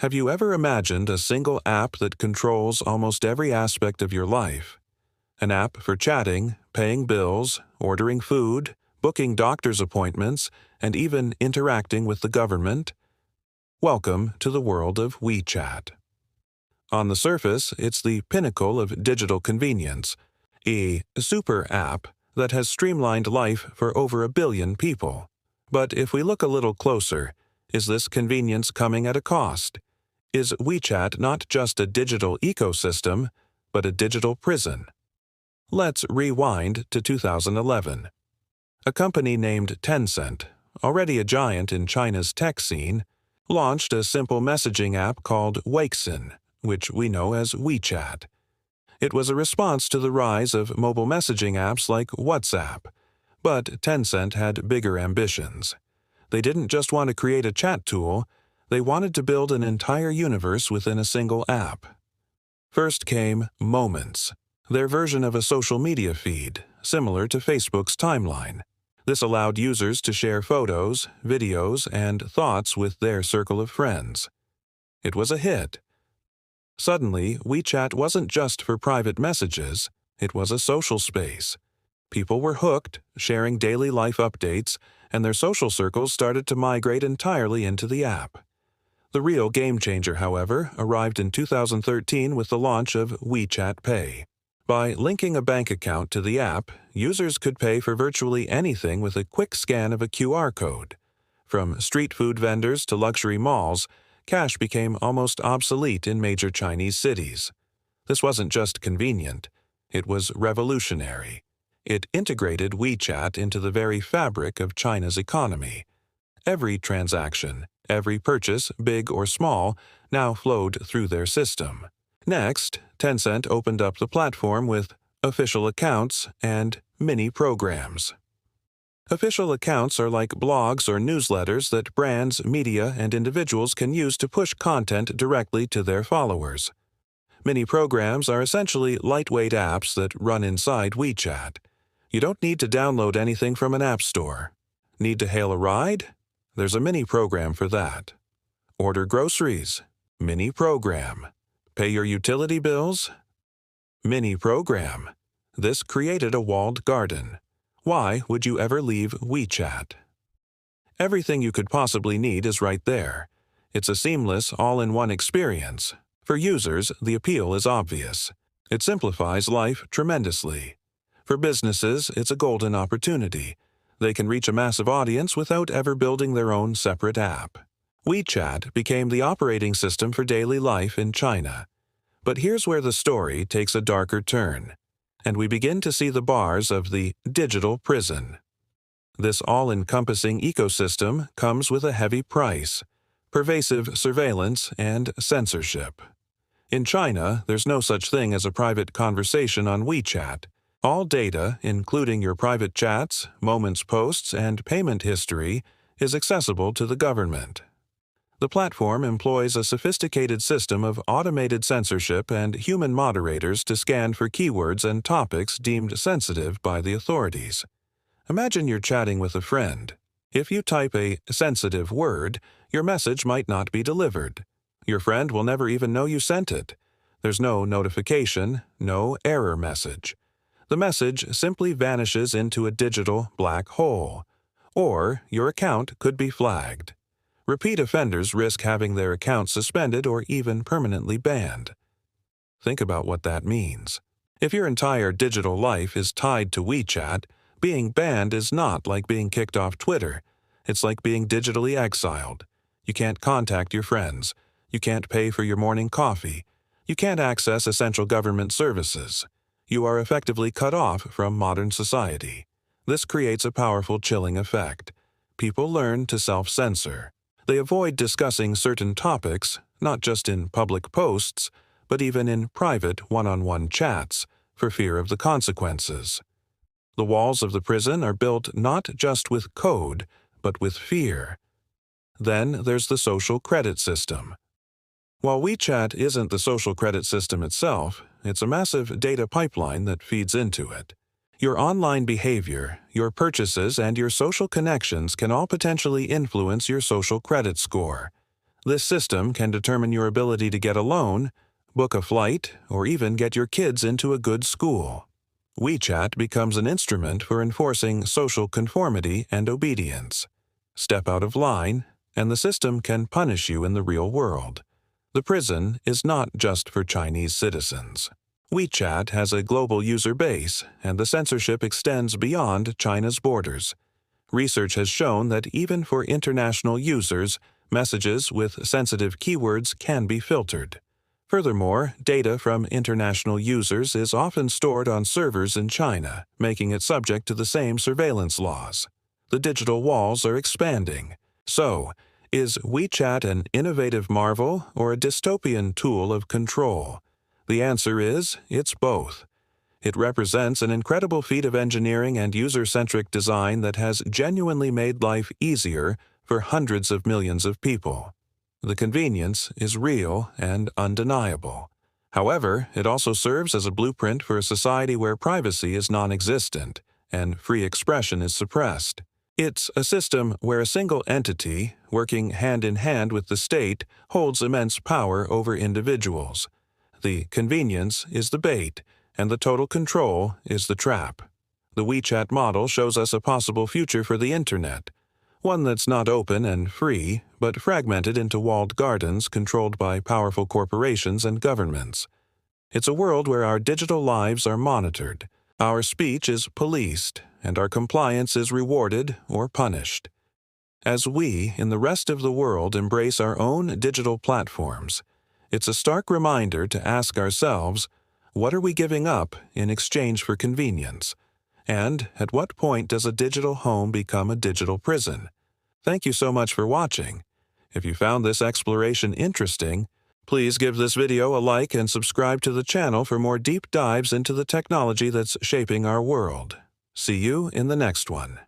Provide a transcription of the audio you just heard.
Have you ever imagined a single app that controls almost every aspect of your life? An app for chatting, paying bills, ordering food, booking doctor's appointments, and even interacting with the government? Welcome to the world of WeChat. On the surface, it's the pinnacle of digital convenience, a super app that has streamlined life for over 1 billion people. But if we look a little closer, is this convenience coming at a cost? Is WeChat not just a digital ecosystem, but a digital prison? Let's rewind to 2011. A company named Tencent, already a giant in China's tech scene, launched a simple messaging app called wechat, which we know as WeChat. It was a response to the rise of mobile messaging apps like WhatsApp, but Tencent had bigger ambitions. They didn't just want to create a chat tool, they wanted to build an entire universe within a single app. First came Moments, their version of a social media feed, similar to Facebook's timeline. This allowed users to share photos, videos, and thoughts with their circle of friends. It was a hit. Suddenly, WeChat wasn't just for private messages, it was a social space. People were hooked, sharing daily life updates, and their social circles started to migrate entirely into the app. The real game changer, however, arrived in 2013 with the launch of WeChat Pay. By linking a bank account to the app, users could pay for virtually anything with a quick scan of a QR code. From street food vendors to luxury malls, cash became almost obsolete in major Chinese cities. This wasn't just convenient, it was revolutionary. It integrated WeChat into the very fabric of China's economy. Every transaction, every purchase, big or small, now flowed through their system. Next, Tencent opened up the platform with official accounts and mini-programs. Official accounts are like blogs or newsletters that brands, media, and individuals can use to push content directly to their followers. Mini-programs are essentially lightweight apps that run inside WeChat. You don't need to download anything from an app store. Need to hail a ride? There's a mini-program for that. Order groceries? Mini-program. Pay your utility bills? Mini-program. This created a walled garden. Why would you ever leave WeChat? Everything you could possibly need is right there. It's a seamless, all-in-one experience. For users, the appeal is obvious. It simplifies life tremendously. For businesses, it's a golden opportunity. They can reach a massive audience without ever building their own separate app. WeChat became the operating system for daily life in China. But here's where the story takes a darker turn, and we begin to see the bars of the digital prison. This all-encompassing ecosystem comes with a heavy price, pervasive surveillance, and censorship. In China, there's no such thing as a private conversation on WeChat. All data, including your private chats, Moments posts, and payment history, is accessible to the government. The platform employs a sophisticated system of automated censorship and human moderators to scan for keywords and topics deemed sensitive by the authorities. Imagine you're chatting with a friend. If you type a sensitive word, your message might not be delivered. Your friend will never even know you sent it. There's no notification, no error message. The message simply vanishes into a digital black hole. Or your account could be flagged. Repeat offenders risk having their account suspended or even permanently banned. Think about what that means. If your entire digital life is tied to WeChat, being banned is not like being kicked off Twitter. It's like being digitally exiled. You can't contact your friends. You can't pay for your morning coffee. You can't access essential government services. You are effectively cut off from modern society. This creates a powerful chilling effect. People learn to self-censor. They avoid discussing certain topics, not just in public posts, but even in private one-on-one chats, for fear of the consequences. The walls of the prison are built not just with code, but with fear. Then there's the social credit system. While WeChat isn't the social credit system itself, it's a massive data pipeline that feeds into it. Your online behavior, your purchases, and your social connections can all potentially influence your social credit score. This system can determine your ability to get a loan, book a flight, or even get your kids into a good school. WeChat becomes an instrument for enforcing social conformity and obedience. Step out of line, and the system can punish you in the real world. The prison is not just for Chinese citizens. WeChat has a global user base, and the censorship extends beyond China's borders. Research has shown that even for international users, messages with sensitive keywords can be filtered. Furthermore, data from international users is often stored on servers in China, making it subject to the same surveillance laws. The digital walls are expanding. So, is WeChat an innovative marvel or a dystopian tool of control? The answer is, it's both. It represents an incredible feat of engineering and user-centric design that has genuinely made life easier for hundreds of millions of people. The convenience is real and undeniable. However, it also serves as a blueprint for a society where privacy is non-existent and free expression is suppressed. It's a system where a single entity, working hand in hand with the state, holds immense power over individuals. The convenience is the bait, and the total control is the trap. The WeChat model shows us a possible future for the Internet, one that's not open and free, but fragmented into walled gardens controlled by powerful corporations and governments. It's a world where our digital lives are monitored, our speech is policed, and our compliance is rewarded or punished. As we, in the rest of the world, embrace our own digital platforms, it's a stark reminder to ask ourselves, what are we giving up in exchange for convenience? And at what point does a digital home become a digital prison? Thank you so much for watching. If you found this exploration interesting, please give this video a like and subscribe to the channel for more deep dives into the technology that's shaping our world. See you in the next one.